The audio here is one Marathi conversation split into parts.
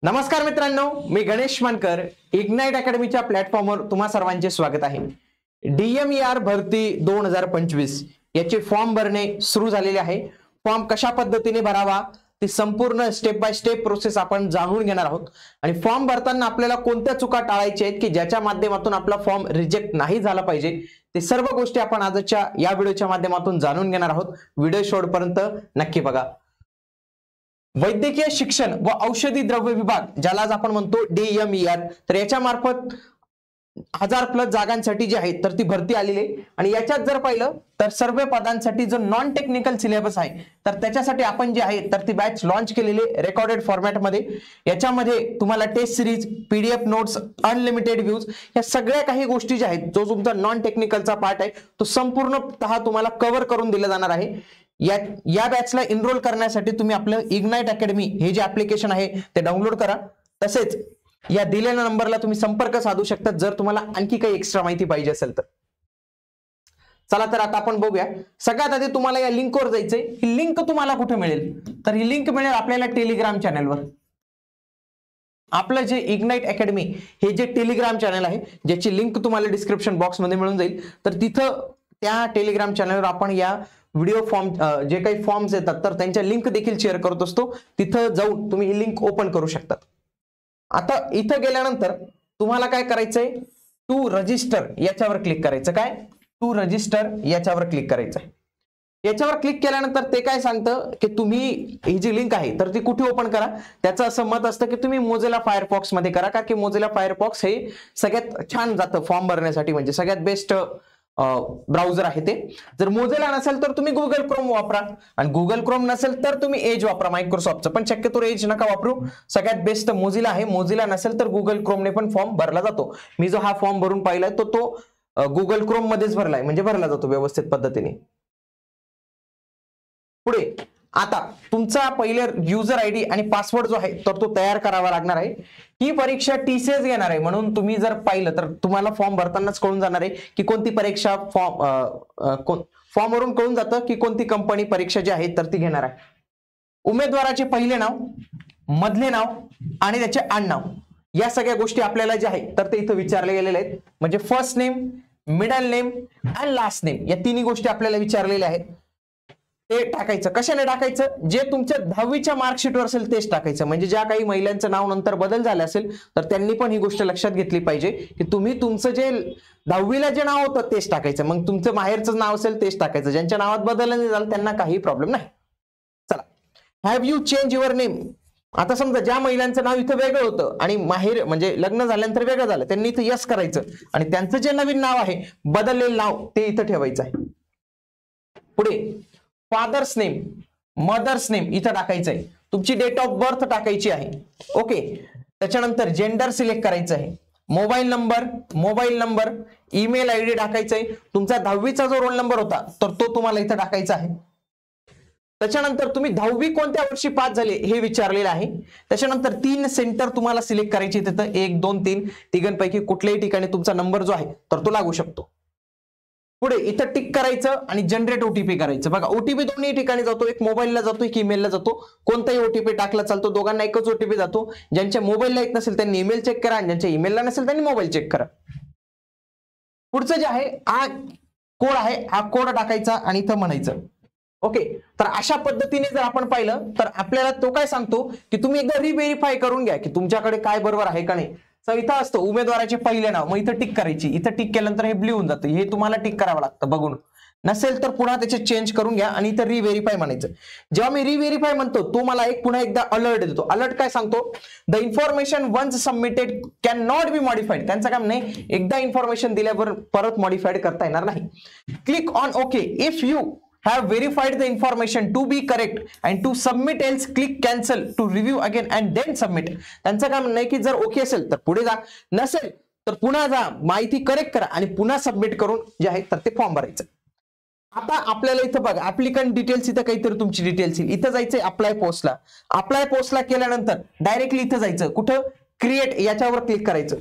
नमस्कार मित्रांनो, मी गणेश मानकर. इग्नाइट अकॅडमीच्या प्लॅटफॉर्मवर तुम्हा सर्वांचे स्वागत आहे. DMER भरती 2025 याचे फॉर्म भरणे सुरू झालेले आहे. फॉर्म कशा पद्धतीने भरावा ती संपूर्ण स्टेप बाय स्टेप प्रोसेस आपण जाणून घेणार आहोत. आणि फॉर्म भरताना आपल्याला कोणत्या चुका टाळायच्या आहेत की ज्याच्या माध्यमातून आपला फॉर्म रिजेक्ट नाही झाला पाहिजे, ते सर्व गोष्टी आपण आजच्या या व्हिडिओच्या माध्यमातून जाणून घेणार आहोत. व्हिडिओ शेवटपर्यंत नक्की बघा. वैद्यकीय शिक्षण व औषधी द्रव्य विभाग, ज्याला आज आपण म्हणतो DMER, तर याच्या मार्फत 1000+ जागांसाठी जी आहे तर ती भरती आलेली आहे. आणि याच्यात जर पाहिलं तर सर्व पदांसाठी जो नॉन टेक्निकल सिलेबस आहे तर त्याच्यासाठी आपण जे आहे तर ती बॅच लॉन्च केलेली रेकॉर्डेड फॉर्मॅटमध्ये. याच्यामध्ये तुम्हाला test series, PDF notes, unlimited views या सगळ्या काही गोष्टी ज्या आहेत, जो तुमचा नॉन टेक्निकलचा पार्ट आहे तो संपूर्णतः तुम्हाला कव्हर करून दिला जाणार आहे. या बॅचला एनरोल करण्यासाठी तुम्ही आपलं इग्नाइट अकॅडमी हे जे ऍप्लिकेशन आहे ते डाउनलोड करा. तसेच या दिलेल्या नंबरला तुम्ही संपर्क साधू शकता जर तुम्हाला आणखी काही एक्स्ट्रा माहिती पाहिजे असेल तर. चला तर आता आपण बघूया. सगळ्यात आधी तुम्हाला या लिंकवर जायचंय. ही लिंक तुम्हाला कुठे मिळेल तर ही लिंक मिळेल आपल्याला टेलिग्राम चॅनलवर. आपलं जे इग्नाइट अकॅडमी हे जे टेलिग्राम चॅनल आहे ज्याची लिंक तुम्हाला डिस्क्रिप्शन बॉक्समध्ये मिळून जाईल, तर तिथं त्या टेलिग्राम चॅनलवर आपण या व्हिडिओ फॉर्म जे काही फॉर्म्स येतात तर त्यांच्या लिंक देखील शेअर करत असतो. तिथं जाऊन तुम्ही ही लिंक ओपन करू शकता. आता इथं गेल्यानंतर तुम्हाला काय करायचंय, टू रजिस्टर याच्यावर क्लिक करायचं. काय टू रजिस्टर याच्यावर क्लिक करायचं. याच्यावर क्लिक केल्यानंतर ते काय सांगतं की तुम्ही ही जी लिंक आहे तर ती कुठे ओपन करा. त्याचं असं मत असतं की तुम्ही मोझिला फायरफॉक्स मध्ये करा, का की मोझिला फायरफॉक्स हे सगळ्यात छान जातं फॉर्म भरण्यासाठी, म्हणजे सगळ्यात बेस्ट ब्राउझर आहे ते. जर मोझिला नसेल तर तुम्ही गुगल क्रोम वापरा, आणि गुगल क्रोम नसेल तर तुम्ही एज वापरा मायक्रोसॉफ्टचं, पण शक्यतो एज नका वापरू. सगळ्यात बेस्ट मोझिला आहे. मोझिला नसेल तर गुगल क्रोमने पण फॉर्म भरला जातो. मी जो हा फॉर्म भरून पाहिलाय तो गुगल क्रोम मध्येच भरलाय, म्हणजे भरला जातो व्यवस्थित पद्धतीने. पुढे आता तुमचा पहिले युजर आयडी आणि पासवर्ड जो आहे तर तो तयार करावा लागणार आहे. ही परीक्षा TCS घेणार आहे, म्हणून तुम्ही जर पाहिलं तर तुम्हाला फॉर्म भरतानाच कळून जाणार आहे की कोणती परीक्षा फॉर्मवरून कळून जातं की कोणती कंपनी परीक्षा जी आहे तर ती घेणार आहे. उमेदवाराचे पहिले नाव, मधले नाव आणि त्याचे आडनाव या सगळ्या गोष्टी आपल्याला जे आहे तर ते इथं विचारले गेलेले आहेत. म्हणजे फर्स्ट नेम, मिडल नेम आणि लास्ट नेम या तिन्ही गोष्टी आपल्याला विचारलेल्या आहेत. ते टाकायचं. कशाने टाकायचं, जे तुमच्या 10वीच्या मार्कशीटवर असेल तेच टाकायचं. म्हणजे ज्या काही महिलांचं नाव नंतर बदल झाले असेल तर त्यांनी पण ही गोष्ट लक्षात घेतली पाहिजे की तुम्ही तुमचं जे 10वीला जे नाव होतं तेच टाकायचं. मग तुमचं माहेरचं नाव असेल तेच टाकायचं. ज्यांच्या नावात बदल नाही झाला त्यांना काही प्रॉब्लेम नाही. चला, have you change your name. आता समजा ज्या महिलांचं नाव इथं वेगळं होतं आणि माहेर म्हणजे लग्न झाल्यानंतर वेगळं झालं, त्यांनी इथं यस करायचं आणि त्यांचं जे नवीन नाव आहे बदललेलं नाव ते इथं ठेवायचं आहे. पुढे फादर्स नेम, मदर्स नेम इथं टाकायचं आहे. तुमची डेट ऑफ बर्थ टाकायची आहे. ओके. त्याच्यानंतर जेंडर सिलेक्ट करायचं आहे. मोबाईल नंबर, ईमेल ID टाकायचा आहे. तुमचा 10वीचा जो रोल नंबर होता तर तो तुम्हाला इथं टाकायचा आहे. त्याच्यानंतर तुम्ही 10वी कोणत्या वर्षी पास झाले हे विचारलेलं आहे. त्याच्यानंतर 3 सेंटर तुम्हाला सिलेक्ट करायचे तिथं, 1, 2, 3 तिघांपैकी कुठल्याही ठिकाणी तुमचा नंबर जो आहे तर तो लागू शकतो. पुढे इथं टिक करायचं आणि जनरेट OTP करायचं. बघा OTP दोन्ही ठिकाणी जातो, एक मोबाईलला जातो, एक ईमेलला जातो. कोणताही OTP टाकला चालतो, दोघांना एकच OTP जातो. ज्यांच्या मोबाईलला येत नसेल त्यांनी ईमेल चेक करा, आणि ज्यांच्या ईमेलला नसेल त्यांनी मोबाईल चेक करा. पुढचं जे आहे हा कोड आहे, हा कोड टाकायचा आणि इथं म्हणायचं. ओके. तर अशा पद्धतीने जर आपण पाहिलं तर आपल्याला तो काय सांगतो की तुम्ही एकदा रिव्हेरीफाय करून घ्या की तुमच्याकडे काय बरोबर आहे का नाही. इथं असतं उमेदवाराचे पहिले नाव, मग इथं टिक करायची. इथं टिक केल्यानंतर हे ब्ल्यू होऊन जातं, हे तुम्हाला टिक करावं लागतं बघून. नसेल तर पुन्हा त्याचे चेंज करून घ्या आणि इथं रिव्हेरीफाय म्हणायचं. जेव्हा मी रिव्हेरीफाय म्हणतो तो मला पुन्हा एकदा अलर्ट देतो. अलर्ट काय सांगतो, the information once submitted can not be modified. त्यांचं काम नाही, एकदा इन्फॉर्मेशन दिल्यावर परत मॉडिफाईड करता येणार नाही. Click on okay if you have verified the information to be correct and to submit else click cancel to review again and then submit. त्यांचं काम नाही की जर ओके असेल तर पुढे जा, नसेल तर पुन्हा जा, माहिती करेक्ट करा आणि पुन्हा सबमिट करून जे आहे तर ते फॉर्म भरायचं. आता आपल्याला इथं बघा ऍप्लिकंट डिटेल्स, इथं काहीतरी तुमची डिटेल्स येईल. इथं जायचंय अप्लाय पोस्टला. अप्लाय पोस्टला केल्यानंतर डायरेक्टली इथं जायचं, कुठं क्रिएट याच्यावर क्लिक करायचं.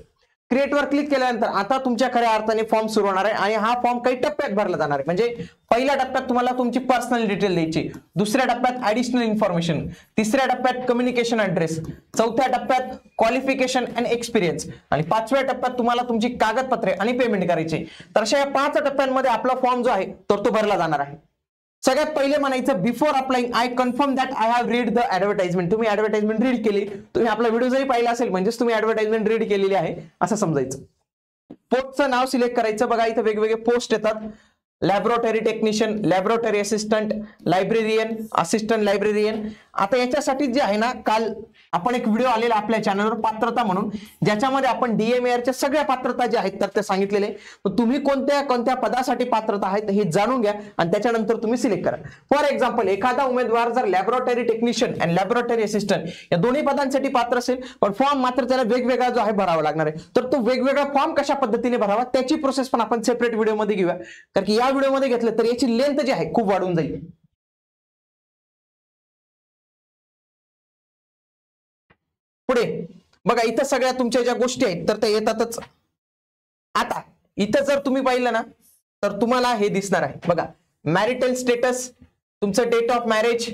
क्रिएट वर क्लिक केल्यानंतर आता तुमच्या खऱ्या अर्थाने फॉर्म सुरू होणार आहे आणि हा फॉर्म काही टप्प्यात भरला जाणार आहे. म्हणजे पहिल्या टप्प्यात तुम्हाला तुमची पर्सनल डिटेल द्यायची, दुसऱ्या टप्प्यात ऍडिशनल इन्फॉर्मेशन, तिसऱ्या टप्प्यात कम्युनिकेशन ऍड्रेस, चौथ्या टप्प्यात क्वालिफिकेशन अँड एक्सपिरियन्स आणि पाचव्या टप्प्यात तुम्हाला तुमची कागदपत्रे आणि पेमेंट करायची. तर अशा या 5 टप्प्यांमध्ये आपला फॉर्म जो आहे तर तो भरला जाणार आहे. सगळ्यात पहिले म्हणायचं before applying I confirm that I have read the advertisement. तुम्ही ऍडव्हर्टाइजमेंट रीड केली, तुम्ही आपला व्हिडिओ जरी पाहिला असेल म्हणजेच तुम्ही ऍडव्हर्टाइजमेंट रीड केलेली आहे असं समजायचं. पोस्टचं नाव सिलेक्ट करायचं. बघा इथं वेगवेगळे पोस्ट येतात. Laboratory technician, laboratory assistant, librarian, assistant librarian. आता याच्यासाठी जे आहे ना, काल आपण एक व्हिडिओ आलेला आपल्या चॅनलवर पात्रता म्हणून, ज्याच्यामध्ये आपण DMARच्या सगळ्या पात्रता ज्या आहेत तर ते सांगितलेले. तुम्ही कोणत्या कोणत्या पदासाठी पात्रता आहेत हे जाणून घ्या आणि त्याच्यानंतर तुम्ही सिलेक्ट करा. फॉर एक्झाम्पल एखादा उमेदवार जर लॅबोरेटरी टेक्निशियन आणि लॅबोरेटरी असिस्टंट या दोन्ही पदांसाठी पात्र असेल, पण फॉर्म मात्र त्याला वेगवेगळा जो आहे भरावा लागणार आहे. तर तो वेगवेगळा फॉर्म कशा पद्धतीने भरावा त्याची प्रोसेस पण आपण सेपरेट व्हिडिओमध्ये घेऊया, कारण की या व्हिडिओमध्ये घेतलं तर याची लेंथ जी आहे खूप वाढून जाईल. पुढे बघा इथं सगळ्या तुमच्या ज्या गोष्टी आहेत तर त्या येतातच. आता इथं जर तुम्ही पाहिलं ना तर तुम्हाला हे दिसणार आहे. बघा मॅरिटल स्टेटस, तुमचं डेट ऑफ मॅरेज,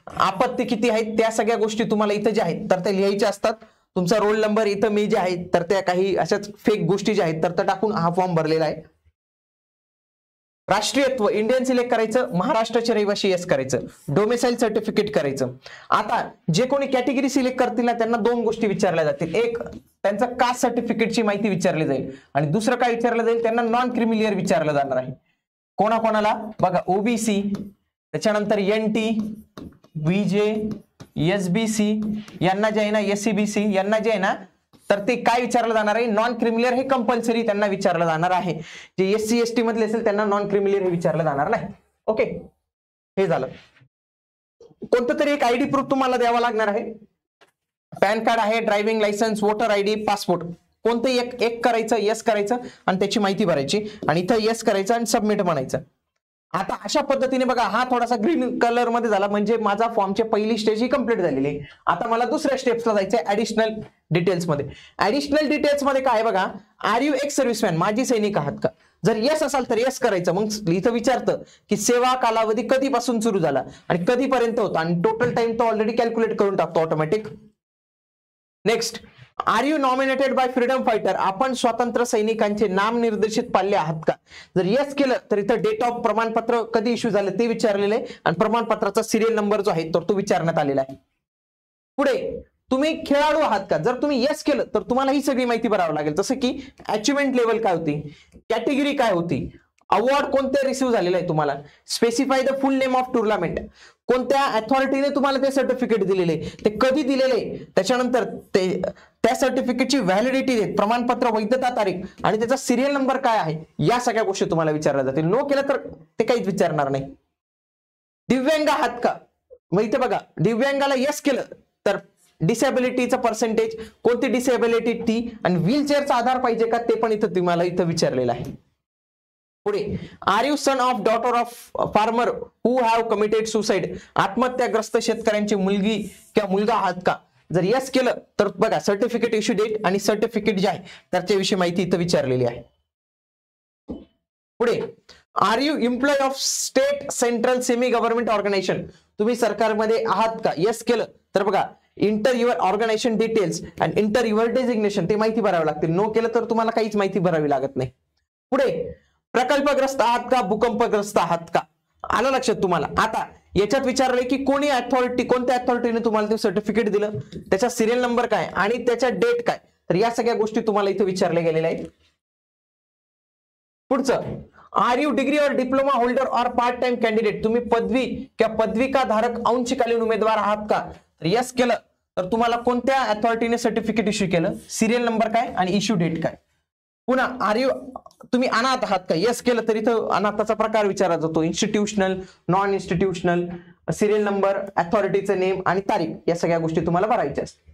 आपत्ती किती आहेत त्या सगळ्या गोष्टी तुम्हाला इथं ज्या आहेत तर त्या लिहायच्या असतात. तुमचा रोल नंबर इथं मी जे आहेत तर त्या काही अशाच फेक गोष्टी ज्या आहेत तर त्या टाकून हा फॉर्म भरलेला आहे. राष्ट्रीयत्व इंडियन सिलेक्ट करायचं, महाराष्ट्राचे रहिवासी येस करायचं, डोमिसाइल सर्टिफिकेट करायचं. आता जे कोणी कॅटेगरी सिलेक्ट करतील ना त्यांना 2 गोष्टी विचारल्या जातील. एक त्यांचं कास्ट सर्टिफिकेटची माहिती विचारली जाईल आणि दुसरं काय विचारलं जाईल, त्यांना नॉन क्रिमिलियर विचारलं जाणार आहे. कोणाकोणाला बघा ओबीसी, त्याच्यानंतर NT, VJ, SBC यांना जे आहे ना, SCBC यांना जे आहे ना तर ते काय विचारलं जाणार आहे, नॉन क्रिमिलियर हे कंपल्सरी त्यांना विचारलं जाणार आहे. जे SC ST मधले असेल त्यांना नॉन क्रिमिलियर हे विचारलं जाणार नाही. ओके, हे झालं. कोणतं तरी एक ID प्रूफ तुम्हाला द्यावा लागणार आहे. पॅन कार्ड आहे, driving licence, voter ID, passport, कोणतंही एक करायचं, येस करायचं आणि त्याची माहिती भरायची आणि इथं येस करायचं आणि सबमिट म्हणायचं. आता अशा पद्धतीने बघा हा थोडासा ग्रीन कलर मध्ये झाला म्हणजे माझा फॉर्मची पहिली स्टेज ही कंप्लीट झालेली आहे. आता मला दुसऱ्या स्टेप्सला जायचं आहे ऍडिशनल डिटेल्स मध्ये. ऍडिशनल डिटेल्स मध्ये काय बघा, आर यू एक्स सर्व्हिसमॅन, माजी सैनिक आहात का? जर येस असाल तर येस करायचं. मग इथं विचारतं की सेवा कालावधी कधीपासून सुरू झाला आणि कधीपर्यंत होता आणि टोटल टाइम तो ऑलरेडी कॅल्क्युलेट करून टाकतो automatic. Next, are you nominated by freedom fighter, आपण स्वातंत्र्य सैनिकांचे नाम निर्देशित पाळले आहात का? जर येस केलं तर इथं डेट ऑफ प्रमाणपत्र कधी इश्यू झालं ते विचारलेलं आहे आणि प्रमाणपत्राचा सिरियल नंबर जो आहे तर तो विचारण्यात आलेला आहे. पुढे तुम्ही खेळाडू आहात का? जर तुम्ही येस केलं तर तुम्हाला ही सगळी माहिती भरावी लागेल, जसं की अचिव्हमेंट लेवल काय होती, कॅटेगरी काय होती, अवॉर्ड कोणते रिसीव्ह झालेला आहे तुम्हाला, specify the full name of tournament, कोणत्या अथॉरिटीने तुम्हाला ते सर्टिफिकेट दिलेले, ते कधी दिलेले, त्याच्यानंतर ते त्या सर्टिफिकेटची व्हॅलिडिटी देत, प्रमाणपत्र वैधता तारीख आणि त्याचा सिरियल नंबर काय आहे, या सगळ्या गोष्टी तुम्हाला विचारल्या जातील. नो केलं तर ते काहीच विचारणार नाही. दिव्यांग आहात का? मग इथे बघा दिव्यांगाला येस केलं तर डिसेबिलिटीचं पर्सेंटेज, कोणती डिसेबिलिटी ती आणि व्हीलचेअरचा आधार पाहिजे का ते पण इथं तुम्हाला इथं विचारलेलं आहे. पुढे, are you son of daughter of farmer who have committed suicide, आत्महत्याग्रस्त शेतकऱ्यांची मुलगी किंवा मुलगा आहात का? जर येस केलं तर बघा सर्टिफिकेट इश्यू डेट आणि सर्टिफिकेट जे आहे त्याच्याविषयी माहिती इथं विचारलेली आहे. पुढे, are you employ of state central semi government organisation, तुम्ही सरकारमध्ये आहात का? येस केलं तर बघा enter your organisation details and enter your designation, ते माहिती भरावी लागतील. नो केलं तर तुम्हाला काहीच माहिती भरावी लागत नाही. पुढे, प्रकल्पग्रस्त आहात का, भूकंपग्रस्त आहात का? आलं लक्षात तुम्हाला. आता याच्यात विचारलंय की कोणी अथॉरिटी, कोणत्या अथॉरिटीने तुम्हाला ते सर्टिफिकेट दिलं, त्याचा सिरियल नंबर काय आणि त्याच्या डेट काय, तर या सगळ्या गोष्टी तुम्हाला इथे विचारल्या गेलेल्या आहेत. पुढचं, आर यू डिग्री और डिप्लोमा होल्डर और पार्ट टाइम कॅन्डिडेट, तुम्ही पदवी किंवा पदविका धारक अंशकालीन उमेदवार आहात का? तर यस केलं तर तुम्हाला कोणत्या अथॉरिटीने सर्टिफिकेट इश्यू केलं, सिरियल नंबर काय आणि इश्यू डेट काय. पुन्हा आर यू, तुम्ही अनाथ आहात का? येस केलं तर इथं अनाथाचा प्रकार विचारला जातो, institutional, non institutional, serial number, अथॉरिटीचं नेम आणि तारीख, या सगळ्या गोष्टी तुम्हाला भरायच्या असतात.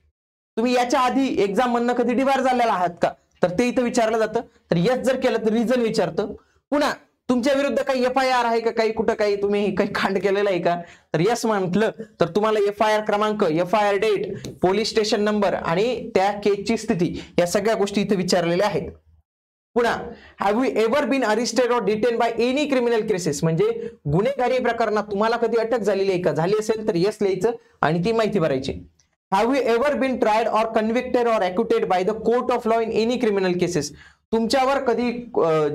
तुम्ही याच्या आधी एक्झाम मधनं कधी डिबार झालेला आहात का? तर ते इथं विचारलं जातं. तर येस जर केलं तर रिझन विचारतं. पुन्हा तुमच्या विरुद्ध काही FIR आहे का, काही कुठं काही तुम्ही काही कांड केलेलं आहे का, तर यस म्हटलं तर तुम्हाला FIR क्रमांक, FIR date, police station number आणि त्या केसची स्थिती या सगळ्या गोष्टी इथे विचारलेल्या आहेत. पुन्हा have you ever been arrested or detain by any criminal cases, म्हणजे गुन्हेगारी प्रकरणात तुम्हाला कधी अटक झालेली आहे का, झाली असेल तर यस लिहायचं आणि ती माहिती भरायची. Have you ever been tried or convicted or acquitted by the court of law in any criminal cases, तुमच्यावर कधी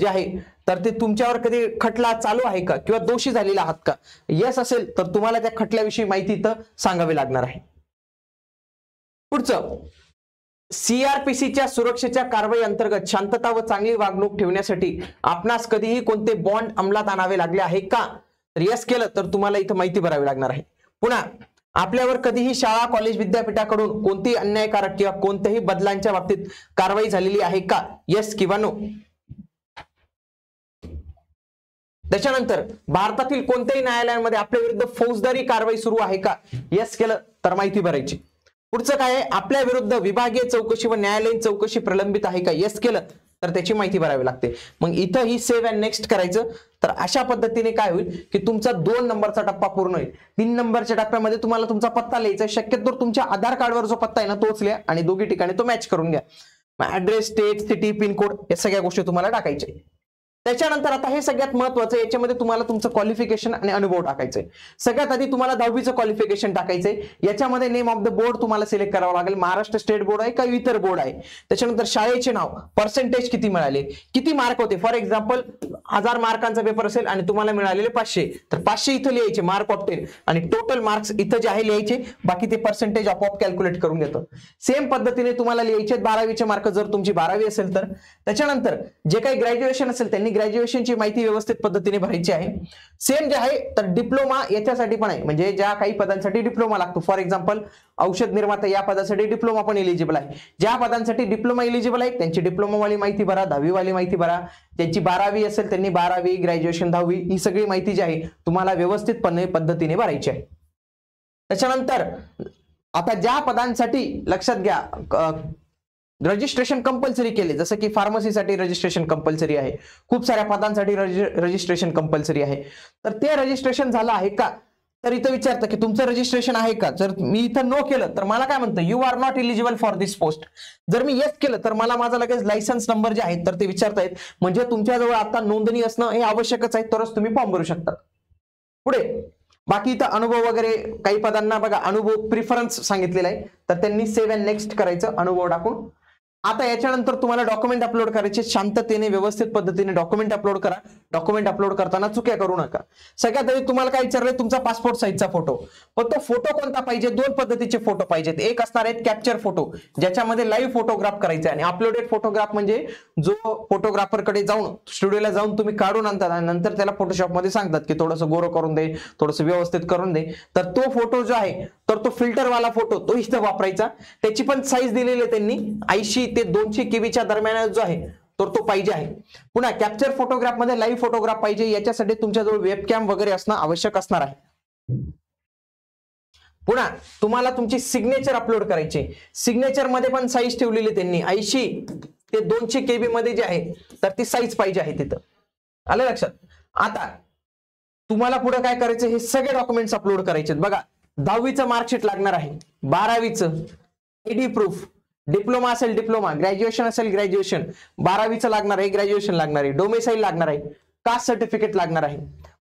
जे आहे तर ते तुमच्यावर कधी खटला चालू आहे का किंवा दोषी झालेला आहात का, यस असेल तर तुम्हाला त्या खटल्याविषयी माहिती इथं सांगावी लागणार आहे. पुढचं CRPCच्या सुरक्षेच्या कारवाई अंतर्गत शांतता व चांगली वागणूक ठेवण्यासाठी आपणास कधीही कोणते बॉन्ड अंमलात आणावे लागले आहे का, तर यस केलं तर तुम्हाला इथं माहिती भरावी लागणार आहे. पुन्हा आपल्यावर कधीही शाळा कॉलेज विद्यापीठाकडून कोणतीही अन्यायकारक किंवा कोणत्याही बदलांच्या बाबतीत कारवाई झालेली आहे का, यस किंवा नो. त्याच्यानंतर भारतातील कोणत्याही न्यायालयांमध्ये आपल्या विरुद्ध फौजदारी कारवाई सुरू आहे का, यस केलं तर माहिती भरायची. पुढचं काय आहे, आपल्या विरुद्ध विभागीय चौकशी व न्यायालयीन चौकशी प्रलंबित आहे का, यस केलं तर त्याची माहिती भरावी लागते. मग इथं ही सेव्ह अँड नेक्स्ट करायचं. तर अशा पद्धतीने काय होईल की तुमचा 2 नंबरचा टप्पा पूर्ण होईल. 3 नंबरच्या टप्प्यामध्ये तुम्हाला तुमचा पत्ता लिहायचा, शक्यतो तुमच्या आधार कार्डवर जो पत्ता आहे ना तोच लिहा आणि दोघी ठिकाणी तो मॅच करून घ्या. ऍड्रेस, स्टेट, सिटी, पिनकोड या सगळ्या गोष्टी तुम्हाला टाकायच्या. त्याच्यानंतर आता हे सगळ्यात महत्वाचं, याच्यामध्ये तुम्हाला तुमचं क्वालिफिकेशन आणि अनुभव टाकायचंय. सगळ्यात आधी तुम्हाला 10वीचं क्वालिफिकेशन टाकायचंय. याच्यामध्ये नेम ऑफ द बोर्ड तुम्हाला सिलेक्ट करावं लागेल, महाराष्ट्र स्टेट बोर्ड आहे का इतर बोर्ड आहे. त्याच्यानंतर शाळेचे नाव, पर्सेंटेज किती मिळाले, किती मार्क होते. फॉर एक्झाम्पल 1000 मार्कांचा पेपर असेल आणि तुम्हाला मिळालेले 500, तर 500 इथं लिहायचे मार्क ऑफ 10 आणि टोटल मार्क्स इथं जे आहे लिहायचे, बाकी ते पर्सेंटेज आपोआप कॅल्क्युलेट करून घेतं. सेम पद्धतीने तुम्हाला लिहायचे 12वीचे मार्क जर तुमची 12वी असेल तर. त्याच्यानंतर जे काही ग्रॅज्युएशन असेल त्यांनी ग्रॅज्युएशनची माहिती व्यवस्थित पद्धतीने भरायची आहे. सेम जे आहे तर डिप्लोमा याच्यासाठी पण आहे, म्हणजे ज्या काही पदांसाठी डिप्लोमा लागतो. फॉर एक्झाम्पल औषध निर्माता या पदासाठी डिप्लोमा पण एलिजिबल आहे. ज्या पदांसाठी डिप्लोमा एलिजिबल आहे त्यांची डिप्लोमा वाली माहिती भरा, 10वी वाली माहिती भरा. ज्यांची 12वी असेल त्यांनी 12वी, ग्रॅज्युएशन 10वी, ही सगळी माहिती जी आहे तुम्हाला व्यवस्थितपणे पद्धतीने भरायची आहे. त्याच्यानंतर आता ज्या पदांसाठी लक्षात घ्या रजिस्ट्रेशन कंपल्सरी केले, जसं की फार्मसीसाठी रजिस्ट्रेशन कंपल्सरी आहे, खूप साऱ्या पदांसाठी रजिस्ट्रेशन कंपल्सरी आहे. तर ते रजिस्ट्रेशन झालं आहे का, तर इथं विचारतं की तुमचं रजिस्ट्रेशन आहे का. जर मी इथं नो केलं तर मला काय म्हणतं, you are not eligible for this post. जर मी येस केलं तर मला माझा लगेच लायसन्स नंबर जे आहेत तर ते विचारतायत, म्हणजे तुमच्याजवळ आता नोंदणी असणं हे आवश्यकच आहे, तरच तुम्ही फॉर्म भरू शकता. पुढे बाकी इथं अनुभव वगैरे काही पदांना बघा अनुभव प्रिफरन्स सांगितलेला आहे, तर त्यांनी सेव्ह अँड नेक्स्ट करायचं अनुभव टाकून. आता याच्यानंतर तुम्हाला डॉक्युमेंट अपलोड करायचे, शांततेने व्यवस्थित पद्धतीने डॉक्युमेंट अपलोड करा. डॉक्युमेंट अपलोड करताना चुक्या करू नका. सगळ्यात आधी तुम्हाला काय विचारलंय, तुमचा पासपोर्ट साईजचा फोटो. पण तो फोटो कोणता पाहिजे, 2 पद्धतीचे फोटो पाहिजेत. एक असणार आहेत कॅप्चर फोटो, ज्याच्यामध्ये लाईव्ह फोटोग्राफ करायचे, आणि अपलोडेड फोटोग्राफ म्हणजे जो फोटोग्राफरकडे जाऊन स्टुडिओला जाऊन तुम्ही काढून आणतात आणि नंतर त्याला फोटोशॉपमध्ये सांगतात की थोडंसं गोरं करून दे, थोडंसं व्यवस्थित करून दे. तर तो फोटो जो आहे तर तो फिल्टरवाला फोटो तो इथं वापरायचा. त्याची पण साईज दिलेली आहे त्यांनी, 80 ते 200 केबीच्या दरम्यान जो आहे तर तो पाहिजे आहे. पुन्हा कॅप्चर फोटोग्राफ मध्ये लाईव्ह फोटोग्राफ पाहिजे, याच्यासाठी तुमच्याजवळ वेबकॅम वगैरे असणं आवश्यक असणार आहे. पुन्हा तुम्हाला तुमची सिग्नेचर अपलोड करायची. सिग्नेचर मध्ये पण साईज ठेवलेली त्यांनी 80 ते 200 केबी मध्ये जे आहे तर ती साईज पाहिजे आहे तिथं. आलं लक्षात. आता तुम्हाला पुढे काय करायचं, हे सगळे डॉक्युमेंट्स अपलोड करायचे. बघा 10वीचं मार्कशीट लागणार आहे, 12वीचं आयडी प्रूफ, डिप्लोमा असेल डिप्लोमा, ग्रॅज्युएशन असेल ग्रॅज्युएशन, 12वीचं लागणार आहे, ग्रॅज्युएशन लागणार आहे, डोमेसाईल लागणार आहे, कास्ट सर्टिफिकेट लागणार आहे,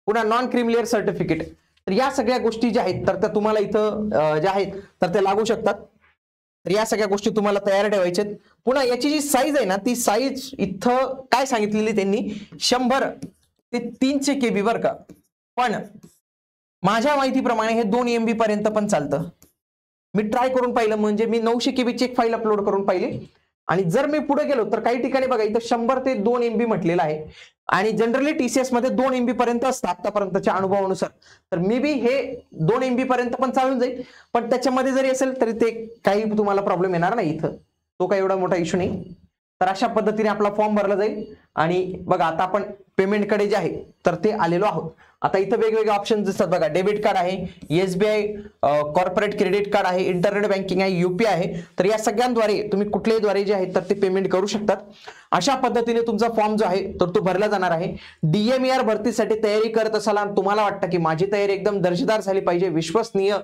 पुन्हा नॉन क्रिमिलियर सर्टिफिकेट. तर या सगळ्या गोष्टी ज्या आहेत तर त्या तुम्हाला इथं ज्या आहेत तर त्या लागू शकतात. तर या सगळ्या गोष्टी तुम्हाला तयार ठेवायच्यात. पुन्हा याची जी साईज आहे ना ती साईज इथं काय सांगितलेली त्यांनी, 100 ते 300 केबी बरं का. पण माझ्या माहितीप्रमाणे हे 2 MB पर्यंत पण चालतं. मी ट्राय करून पाहिलं, म्हणजे मी 900 केबीची एक फाईल अपलोड करून पाहिली. आणि जर मी पुढे गेलो तर काही ठिकाणी बघा इथं 100 ते 2 MB म्हटलेलं आहे, आणि जनरली TCS मध्ये 2 MB पर्यंत असतं आतापर्यंतच्या अनुभवानुसार. तर मे बी हे 2 MB पर्यंत पण चालून जाईल, पण त्याच्यामध्ये जरी असेल तरी ते काही तुम्हाला प्रॉब्लेम येणार नाही इथं, तो काही एवढा मोठा इश्यू नाही. तर अशा पद्धतीने आपला फॉर्म भरला जाईल आणि बघा आता आपण पेमेंटकडे जे आहे तर ते आलेलो आहोत. आता इथं वेगवेगळे ऑप्शन दिसतात बघा, डेबिट कार्ड आहे, एसबीआय कॉर्पोरेट क्रेडिट कार्ड आहे, इंटरनेट बँकिंग आहे, यूपीआय आहे. तर या सगळ्यांद्वारे तुम्ही कुठल्याही द्वारे जे आहे तर ते पेमेंट करू शकतात. अशा पद्धतीने तुमचा फॉर्म जो आहे तर तो भरला जाणार आहे. DMER भरतीसाठी तयारी करत असाल आणि तुम्हाला वाटतं की माझी तयारी एकदम दर्जेदार झाली पाहिजे, विश्वसनीय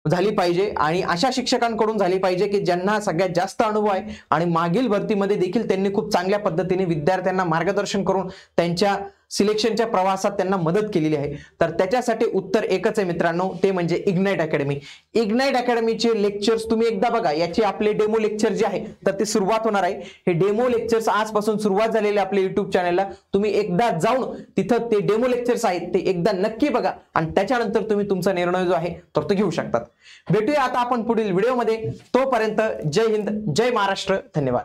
झाली पाहिजे आणि अशा शिक्षकांकडून झाली पाहिजे की ज्यांना सगळ्यात जास्त अनुभव आहे आणि मागील भरतीमध्ये देखील त्यांनी खूप चांगल्या पद्धतीने विद्यार्थ्यांना मार्गदर्शन करून त्यांच्या सिलेक्शनच्या प्रवासात त्यांना मदत केलेली आहे. तर त्याच्यासाठी उत्तर एकच आहे मित्रांनो, ते म्हणजे इग्नाइट अकॅडमी. इग्नाइट अकॅडमीचे लेक्चर्स तुम्ही एकदा बघा. याचे आपले डेमो लेक्चर जे आहे तर ते सुरुवात होणार आहे. हे डेमो लेक्चर्स आजपासून सुरुवात झालेले आपल्या युट्यूब चॅनलला. तुम्ही एकदा जाऊन तिथं ते डेमो लेक्चर्स आहेत ते एकदा नक्की बघा आणि त्याच्यानंतर तुम्ही तुमचा निर्णय जो आहे तर तो घेऊ शकतात. भेटूया आता आपण पुढील व्हिडिओमध्ये. तोपर्यंत जय हिंद, जय महाराष्ट्र, धन्यवाद.